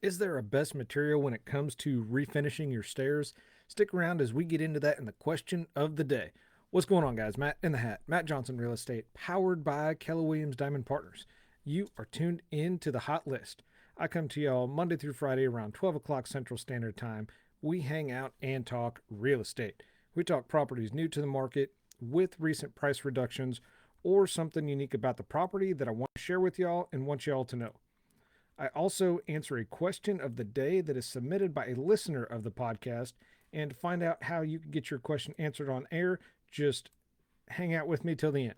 Is there a best material when it comes to refinishing your stairs? Stick around as we get into that in the question of the day. What's going on, guys? Matt in the Hat, Matt Johnson Real Estate, powered by Keller Williams Diamond Partners. You are tuned in to the hot list. I come to y'all Monday through Friday around 12 o'clock Central Standard Time. We hang out and talk real estate. We talk properties new to the market with recent price reductions or something unique about the property that I want to share with y'all and want y'all to know. I also answer a question of the day that is submitted by a listener of the podcast. And to find out how you can get your question answered on air, just hang out with me till the end.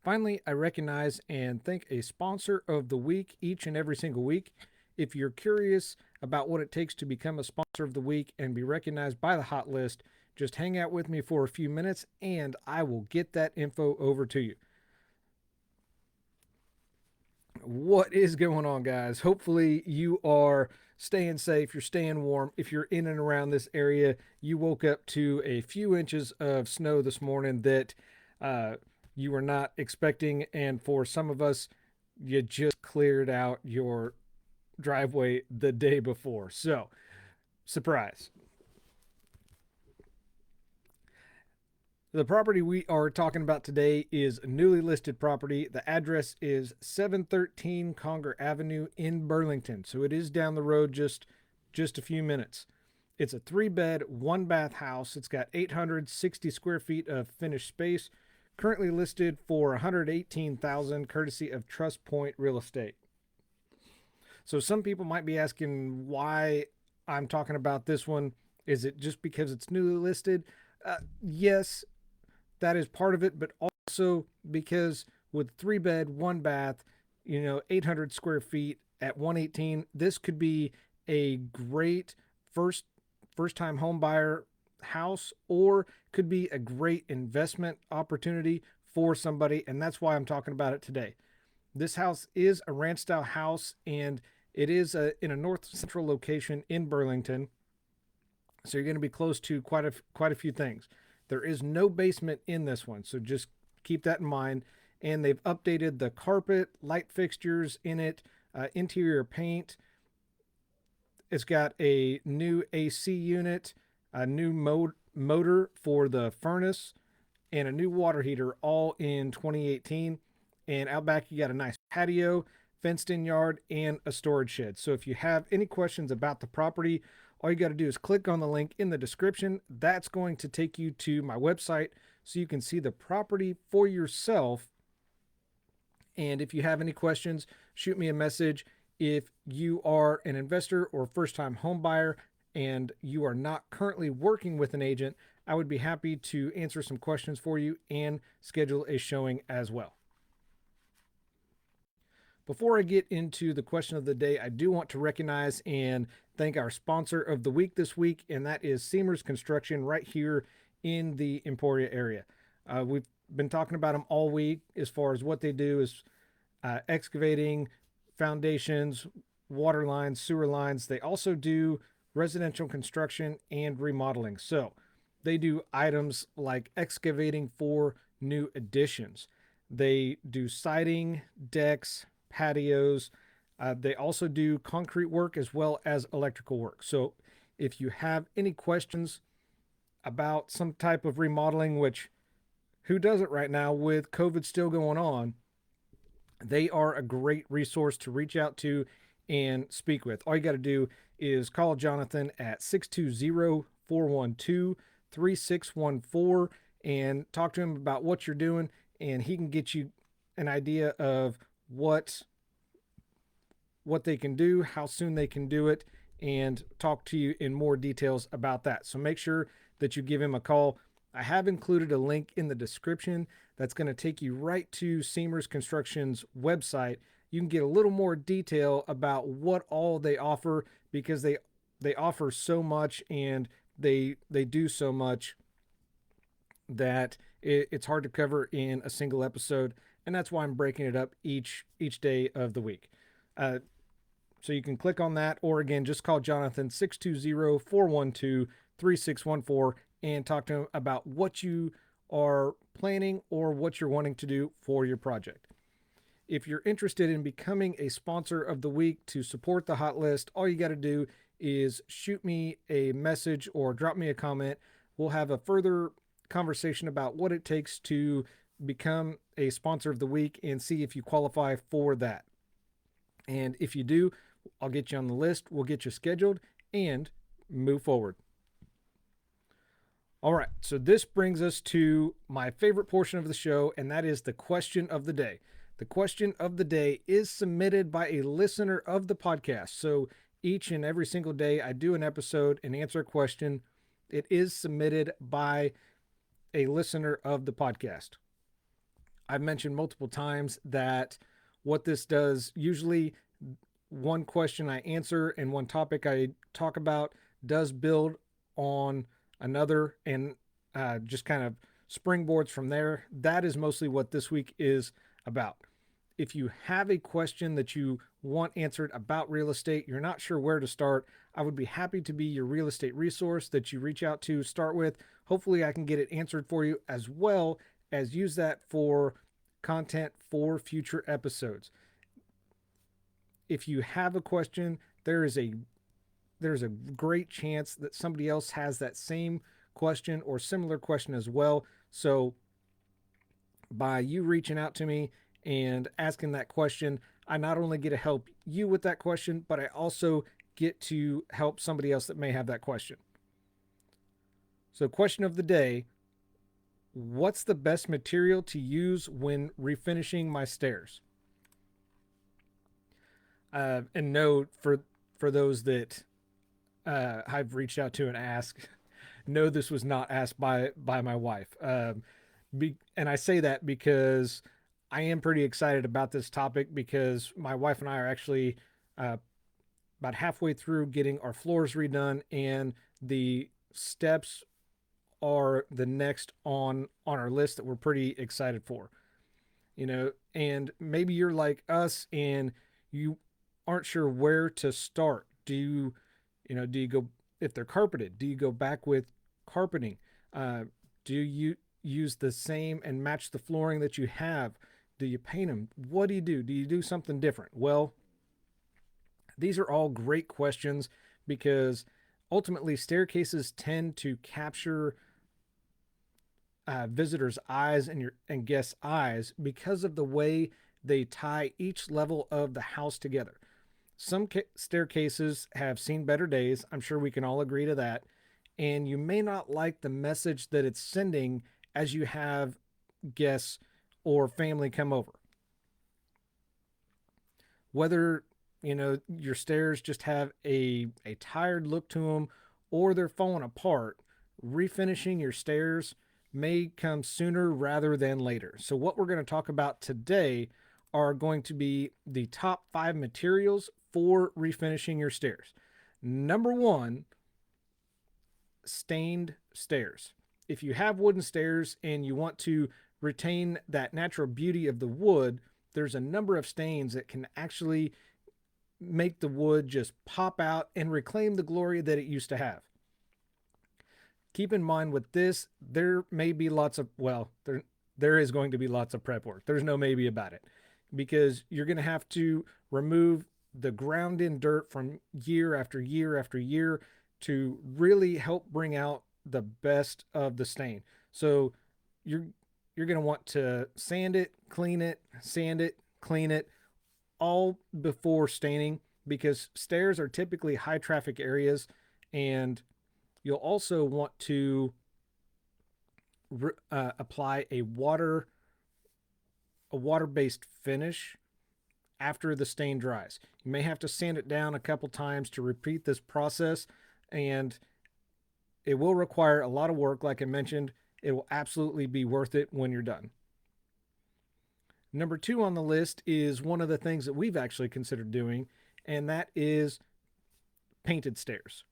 Finally, I recognize and thank a sponsor of the week each and every single week. If you're curious about what it takes to become a sponsor of the week and be recognized by the hot list, just hang out with me for a few minutes and I will get that info over to you. What is going on, guys? Hopefully, you are staying safe, you're staying warm. If you're in and around this area, you woke up to a few inches of snow this morning that you were not expecting. And for some of us, you just cleared out your driveway the day before. So, surprise. The property we are talking about today is a newly listed property. The address is 713 Conger Avenue in Burlington. So it is down the road just a few minutes. It's a 3-bed, 1-bath house. It's got 860 square feet of finished space, currently listed for $118,000 courtesy of Trustpoint Real Estate. So some people might be asking why I'm talking about this one. Is it just because it's newly listed? Yes, that is part of it, but also because with 3-bed, 1-bath, 800 square feet at 118, this could be a great first time home buyer house, or could be a great investment opportunity for somebody, and that's why I'm talking about it today. This house is a ranch style house, and it is in a north central location in Burlington, so you're going to be close to quite a few things. There is no basement in this one, so just keep that in mind. And they've updated the carpet, light fixtures in it, interior paint. It's got a new AC unit, a new motor for the furnace, and a new water heater, all in 2018. And out back, you got a nice patio, fenced in yard, and a storage shed. So if you have any questions about the property, all you got to do is click on the link in the description. That's going to take you to my website so you can see the property for yourself. And if you have any questions, shoot me a message. If you are an investor or first-time home buyer and you are not currently working with an agent, I would be happy to answer some questions for you and schedule a showing as well. Before I get into the question of the day, I do want to recognize and thank our sponsor of the week this week, and that is Seimears Construction right here in the Emporia area. We've been talking about them all week as far as what they do is excavating, foundations, water lines, sewer lines. They also do residential construction and remodeling. So they do items like excavating for new additions. They do siding, decks, patios. They also do concrete work as well as electrical work. So if you have any questions about some type of remodeling, which who does it right now with COVID still going on, they are a great resource to reach out to and speak with. All you got to do is call Jonathan at 620-412-3614 and talk to him about what you're doing, and he can get you an idea of what they can do, how soon they can do it, and talk to you in more details about that. So make sure that you give him a call. I have included a link in the description that's going to take you right to Seimears Construction's website. You can get a little more detail about what all they offer, because they offer so much and they do so much that it's hard to cover in a single episode, and that's why I'm breaking it up each day of the week. So you can click on that, or again, just call Jonathan 620-412-3614 and talk to him about what you are planning or what you're wanting to do for your project. If you're interested in becoming a sponsor of the week to support the hot list, all you got to do is shoot me a message or drop me a comment. We'll have a further conversation about what it takes to become a sponsor of the week and see if you qualify for that. And if you do, I'll get you on the list, we'll get you scheduled, and move forward. All right, so this brings us to my favorite portion of the show, and that is the question of the day. The question of the day is submitted by a listener of the podcast. So each and every single day, I do an episode and answer a question. It is submitted by a listener of the podcast. I've mentioned multiple times that what this does, usually one question I answer and one topic I talk about does build on another and just kind of springboards from there. That is mostly what this week is about. If you have a question that you want answered about real estate, you're not sure where to start, I would be happy to be your real estate resource that you reach out to start with. Hopefully I can get it answered for you, as well as use that for content for future episodes. If you have a question, there's a great chance that somebody else has that same question or similar question as well. So by you reaching out to me and asking that question, I not only get to help you with that question, but I also get to help somebody else that may have that question. So question of the day: what's the best material to use when refinishing my stairs? And no, for those that I've reached out to and asked, no, this was not asked by my wife. And I say that because I am pretty excited about this topic, because my wife and I are actually about halfway through getting our floors redone, and the steps are the next on our list that we're pretty excited for. And maybe you're like us and you aren't sure where to start. Do you go, if they're carpeted, do you go back with carpeting? Do you use the same and match the flooring that you have? Do you paint them? What do you do? Do you do something different? Well, these are all great questions, because ultimately staircases tend to capture visitors' eyes and guests' eyes because of the way they tie each level of the house together. Some staircases have seen better days. I'm sure we can all agree to that. And you may not like the message that it's sending as you have guests or family come over. Whether, your stairs just have a tired look to them or they're falling apart, refinishing your stairs may come sooner rather than later. So what we're going to talk about today are going to be the top 5 materials for refinishing your stairs. Number 1, stained stairs. If you have wooden stairs and you want to retain that natural beauty of the wood, there's a number of stains that can actually make the wood just pop out and reclaim the glory that it used to have. Keep in mind with this, there may be lots of, there is going to be lots of prep work. There's no maybe about it, because you're going to have to remove the ground in dirt from year after year after year to really help bring out the best of the stain. So you're going to want to sand it, clean it, all before staining, because stairs are typically high traffic areas, and you'll also want to apply a water-based finish after the stain dries. You may have to sand it down a couple times to repeat this process, and it will require a lot of work. Like I mentioned, it will absolutely be worth it when you're done. Number 2 on the list is one of the things that we've actually considered doing, and that is painted stairs.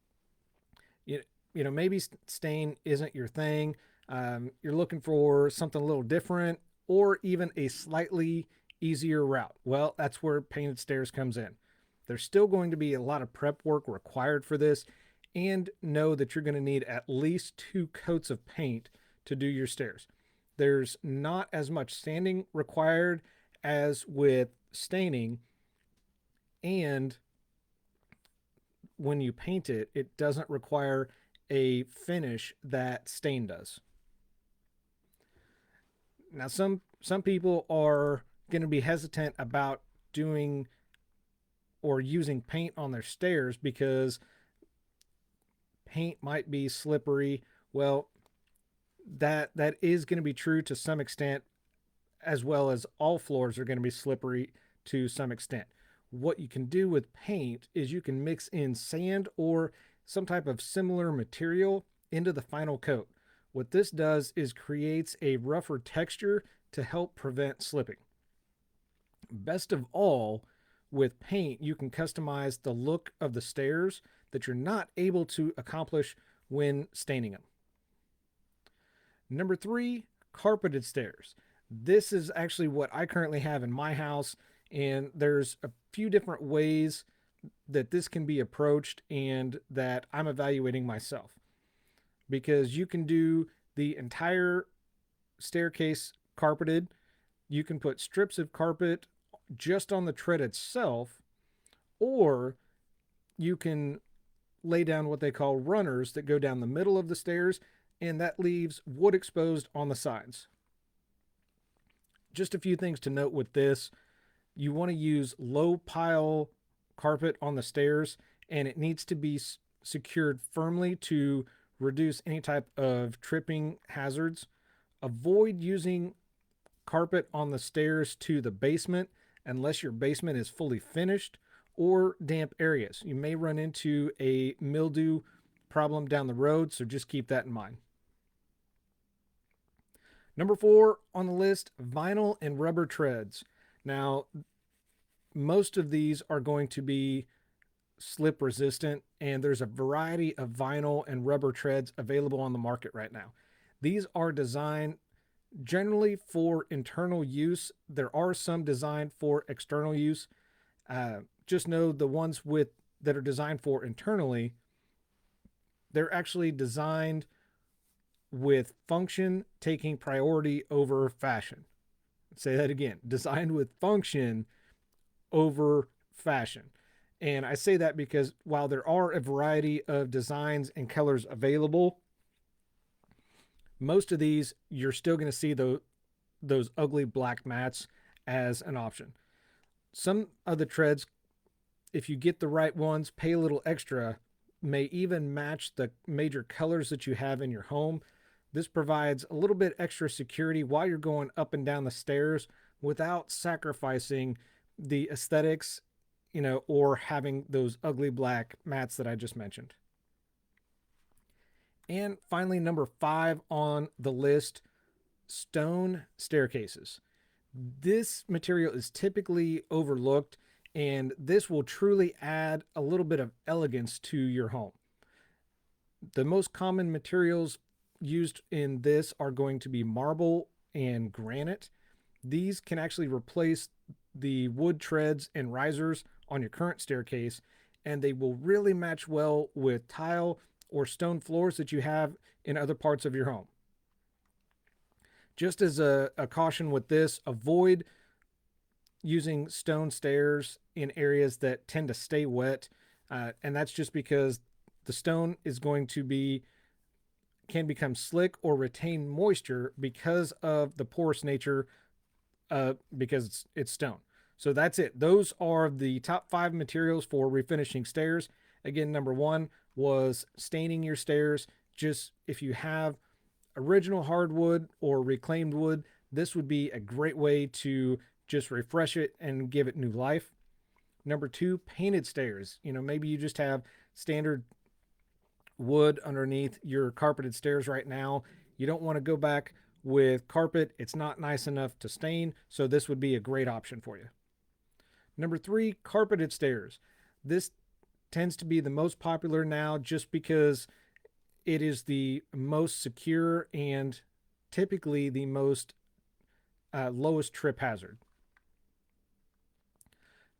Maybe stain isn't your thing. You're looking for something a little different, or even a slightly easier route. Well, that's where painted stairs comes in. There's still going to be a lot of prep work required for this, and know that you're going to need at least 2 coats of paint to do your stairs. There's not as much sanding required as with staining, and when you paint it, it doesn't require a finish that stain does. Now, some people are going to be hesitant about doing or using paint on their stairs because paint might be slippery. Well, that is going to be true to some extent, as well as all floors are going to be slippery to some extent. What you can do with paint is you can mix in sand or some type of similar material into the final coat. What this does is creates a rougher texture to help prevent slipping. Best of all, with paint, you can customize the look of the stairs that you're not able to accomplish when staining them. Number 3, carpeted stairs. This is actually what I currently have in my house, and there's a few different ways that this can be approached and that I'm evaluating myself. Because you can do the entire staircase carpeted, you can put strips of carpet just on the tread itself, or you can lay down what they call runners that go down the middle of the stairs, and that leaves wood exposed on the sides. Just a few things to note with this. You want to use low pile carpet on the stairs, and it needs to be secured firmly to reduce any type of tripping hazards. Avoid using carpet on the stairs to the basement unless your basement is fully finished or damp areas. You may run into a mildew problem down the road, so just keep that in mind. Number 4 on the list, vinyl and rubber treads. Now, most of these are going to be slip resistant, and there's a variety of vinyl and rubber treads available on the market right now. These are designed generally for internal use. There are some designed for external use. Just know the ones that are designed for internally, they're actually designed with function taking priority over fashion. Say that again, designed with function over fashion. And I say that because while there are a variety of designs and colors available, most of these you're still going to see those ugly black mats as an option. Some of the treads, if you get the right ones, pay a little extra, may even match the major colors that you have in your home. This provides a little bit extra security while you're going up and down the stairs without sacrificing the aesthetics, or having those ugly black mats that I just mentioned. And finally, number 5 on the list, stone staircases. This material is typically overlooked, and this will truly add a little bit of elegance to your home. The most common materials used in this are going to be marble and granite. These can actually replace the wood treads and risers on your current staircase, and they will really match well with tile or stone floors that you have in other parts of your home. Just as a caution with this, avoid using stone stairs in areas that tend to stay wet, and that's just because the stone is going to can become slick or retain moisture because of the porous nature, because it's stone. So that's it. Those are the top 5 materials for refinishing stairs. Again, number 1 was staining your stairs. Just if you have original hardwood or reclaimed wood, this would be a great way to just refresh it and give it new life. Number 2, painted stairs. Maybe you just have standard wood underneath your carpeted stairs right now. You don't want to go back with carpet. It's not nice enough to stain, so this would be a great option for you. Number 3, carpeted stairs. This tends to be the most popular now just because it is the most secure and typically the most lowest trip hazard.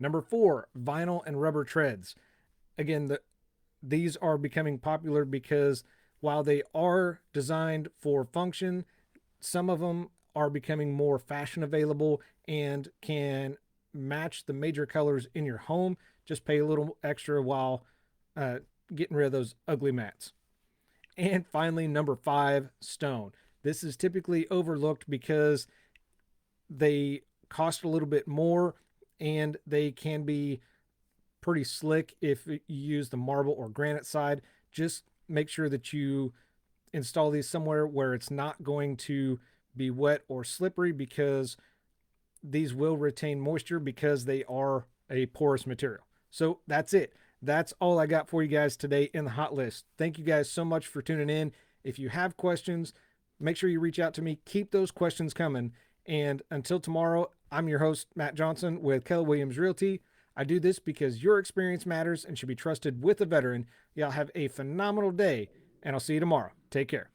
Number 4, vinyl and rubber treads. Again, these are becoming popular because while they are designed for function, some of them are becoming more fashion available and can match the major colors in your home. Just pay a little extra while uh, getting rid of those ugly mats. And finally, number 5, stone. This is typically overlooked because they cost a little bit more and they can be pretty slick if you use the marble or granite side. Just make sure that you install these somewhere where it's not going to be wet or slippery, because these will retain moisture because they are a porous material. So that's it. That's all I got for you guys today in the hot list. Thank you guys so much for tuning in. If you have questions, make sure you reach out to me. Keep those questions coming. And until tomorrow, I'm your host, Matt Johnson with Keller Williams Realty. I do this because your experience matters and should be trusted with a veteran. Y'all have a phenomenal day, and I'll see you tomorrow. Take care.